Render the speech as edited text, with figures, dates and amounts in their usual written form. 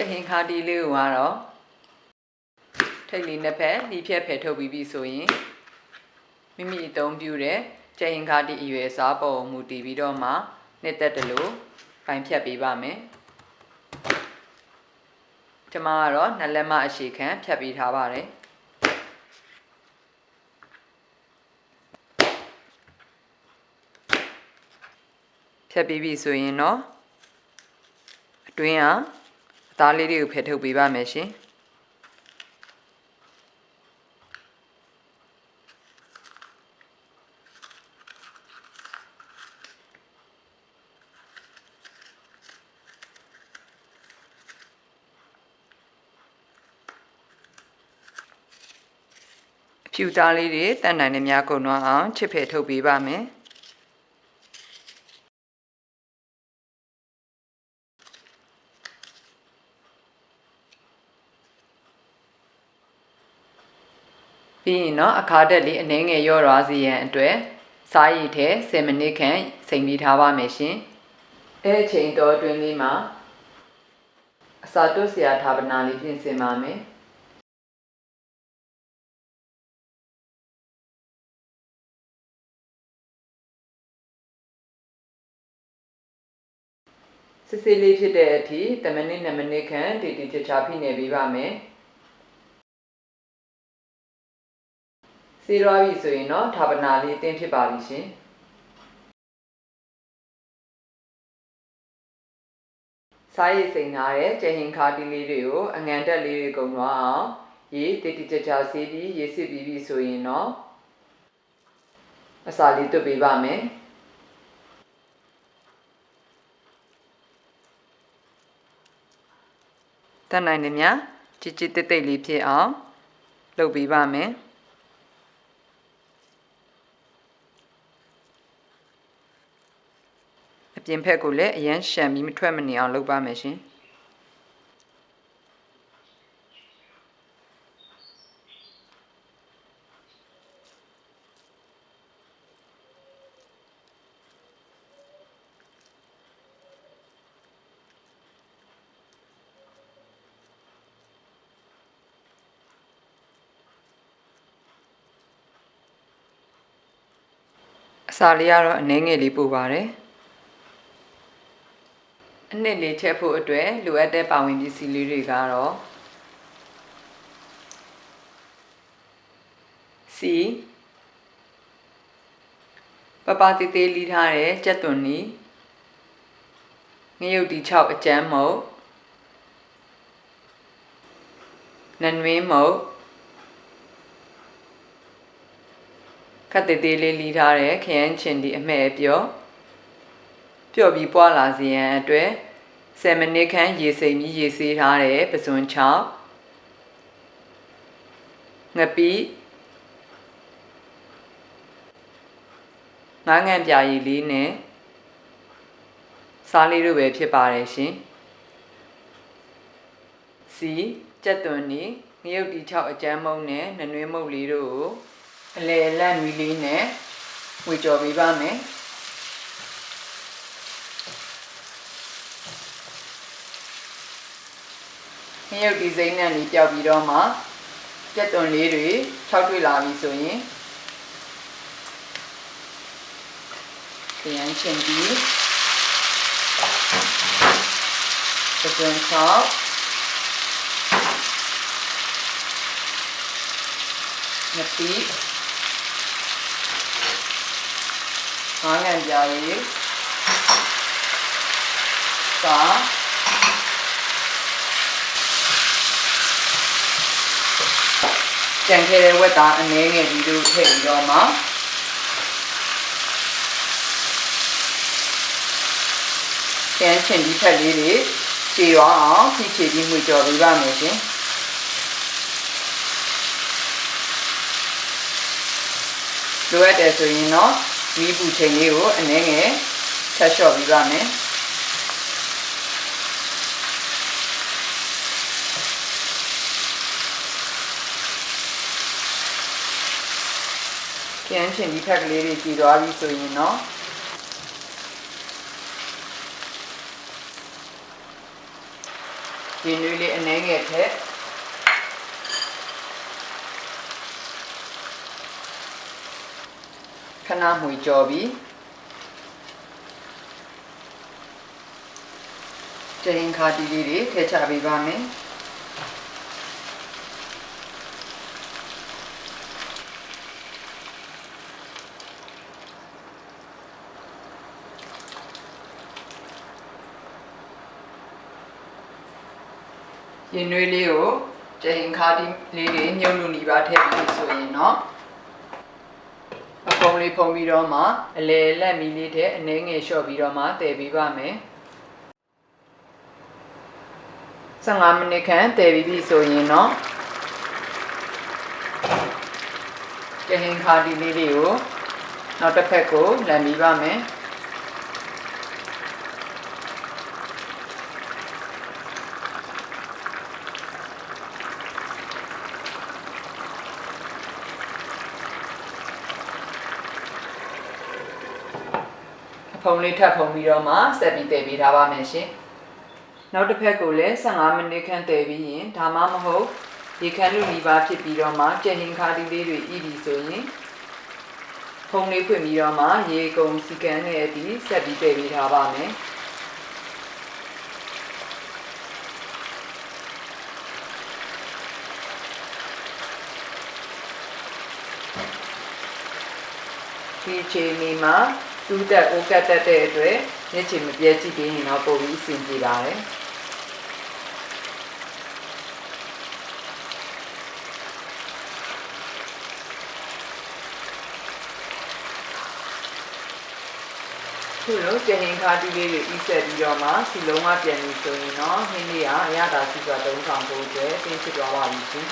hên khá đi lưu hóa đó thay lý nè phép đi phép phép thâu bí số yin mimi tông biểu đấy chạy hên khá đi yêu xã bộ mù tì bí đó mà nét tết lũ phải phép bí ba mẹ cho mà đó nè lẽ mà chỉ khám phép bí thả ba đấy phép bí số yin nóတွင်းအားအသားလေးတွေကိုဖယ်ထုတ်ပေးပါမယ်ရှင်အဖြူသားလေးတွေတတ်နိုင်တဲ့များကုန်တော့အောင်ချစ်ဖယ်ထုတ်ပေးပါမယ်ပြီးရင်တော့အခါတက်လေးအနှဲငယ်ရော့ရွာစီရန်အတွက်စားရည်ထဲ10မိနစ်ခန့်စိမ်ပြီးထားပါမယ်ရှင်အဲ့အချိန်တော်အတွင်းလေးမှာအစာတွတ်စရာဌာပနာလေးပြင်ဆင်ပါမယ်စစ်စစ်လေးဖြစ်တဲ့အထိ10မိနစ်2မိနစ်ခန့်တည်တည်ချာချာဖိနေပေးပါမယ်စေးရွားပြီဆိုရင်တော့ဌာပနာလေးအသင့်ဖြစ်ပါပြီရှင်စားရည်စိမ်ထားတဲ့ကြက်ဟင်ခါတီလေးတွေကိုအငံတက်လေးတွေကုန်သွားအောင်ရေတည်တည်ချာချာဆေးပြီးရေစစ်ပြီးပြီဆိုရင်တော့အစာလေးတွတ်ပေးပါမယ်တတ်နိုင်တယ်များချစ်ချစ်တိတ်တိတ်လေးဖြစ်အောင်လုပ်ပေးပါမယ်အပြင်ဘက်ကိုလည်းအရန်ရှံပြီးမထွက်မနေအောင်လုပ်ပါမယ်ရှင်အစာလေးကတော့အနည်းငယ်လေးပို့ပါတယ်အနှစ်လေးချက်ဖို့အတွက်လိုအပ်တဲ့ပါဝင်ပစ္စည်းလေးတွေကတော့စီပပတေးသေးလီးထားတဲ့ကြက်သွန်နီငရုတ်တီ6အကျန်းမုတ်နန်ဝင်းမုတ်ခတ်သေးသေးလေးလီးထားတဲ့ခရမ်းချင်ဒီအမဲ့အပြော့ပျော့ပြီးပွားလာစေရန်အတွက်10မိနစ်ခန့်ရေစိမ်ပြီးရေဆေးထားတဲ့ပစွန်6ငပီငါးငံပြာရည်လေးနဲ့စားလေးတို့ပဲဖြစ်ပါတယ်ရှင်စီကြက်သွန်နီငရုတ်တီ6အကျန်းမုံနဲ့နနွေးမုတ်လေးတို့ကိုအလဲအလန့်ဝီလေးနဲ့ဝေကြော်ပေးပါမယ်ငရုတ်ဒီဇိမ်းနဲ့လေးပျောက်ပြီးတော့မှကြက်သွန်လေးတွေ6တွေ့လာပြီဆိုရင်ခရမ်းချင်ပြီးပစွန်6ငပိငါးငံပြားရည်စာကြံခဲ့တဲ့ဝက်သားအနည်းငယ်ကြီးတို့ထည့်ပြီးတော့မှကျန်းချင်ဒီဖက်လေးတွေခြေရွာအောင်ဖြည့်ချေပြီးမှွေကြော်ပေးပါမယ်ရှင်လိုအပ်တယ်ဆိုရင်တော့မီးပူချိန်လေးကိုအနည်းငယ်ထပ်လျှော့ပေးပါမယ်ကျန်းချင်ဒီဖက်ကလေးတွေကြည်သွားပြီဆိုရင်တော့ ရေနွေးလေးအနည်းငယ်ထည့်ခဏမှွေကြော်ပြီးကျရင်ခါတီလေးတွေထည့်ချပေးပါမယ်ရေနွေးလေးကိုကျရင်ခါတီလေးတွေမြုပ်လို့နေပါထည့်ပြီးဆိုရင်เนาะအဖုံလေးဖုံပြီးတော့မှအလဲလက်မီလေးထဲအနှဲငယ်လျှော့ပြီးတော့မှတည်ပေးပါမယ်15မိနစ်ခန့်တည်ပြီးပြီဆိုရင်เนาะကျရင်ခါတီလေးတွေကိုနောက်တစ်ဖက်ကိုလန်ပြီးပါမယ်ဖုံလေးထပ်ဖုံပြီးတော့မှဆက်ပြီးတည်ပေးထားပါမယ်ရှင်နောက်တစ်ဖက်ကိုလည်း15မိနစ်ခန့်တည်ပြီးရင်ဒါမှမဟုတ်ရေခမ်းလူနီးပါးဖြစ်ပြီးတော့မှကျရင်ခါတီလေးတွေဤပြီဆိုရင်ဖုံလေးဖွင့်ပြီးတော့မှရေကုန်စီကန်းနဲ့အပြီးဆက်ပြီးတည်ပေးထားပါမယ်ဒီချိန်นี้မှာတူးတက်အိုးကတ်တက်တဲ့အတွက်မျက်ခြေမပြဲကြည့်ပြီးရင်တော့ပိုပြီးအဆင်ပြေပါတယ်ခုလိုကျရင်ခါတီလေးတွေဤဆက်ပြီးတော့မှစီလုံးကပြန်ပြီးဆိုရင်တော့ဟင်းလေးကအရသာရှိစွာသုံးဆောင်ဖို့အတွက်သင်ဖြစ်သွားပါပြီရှင်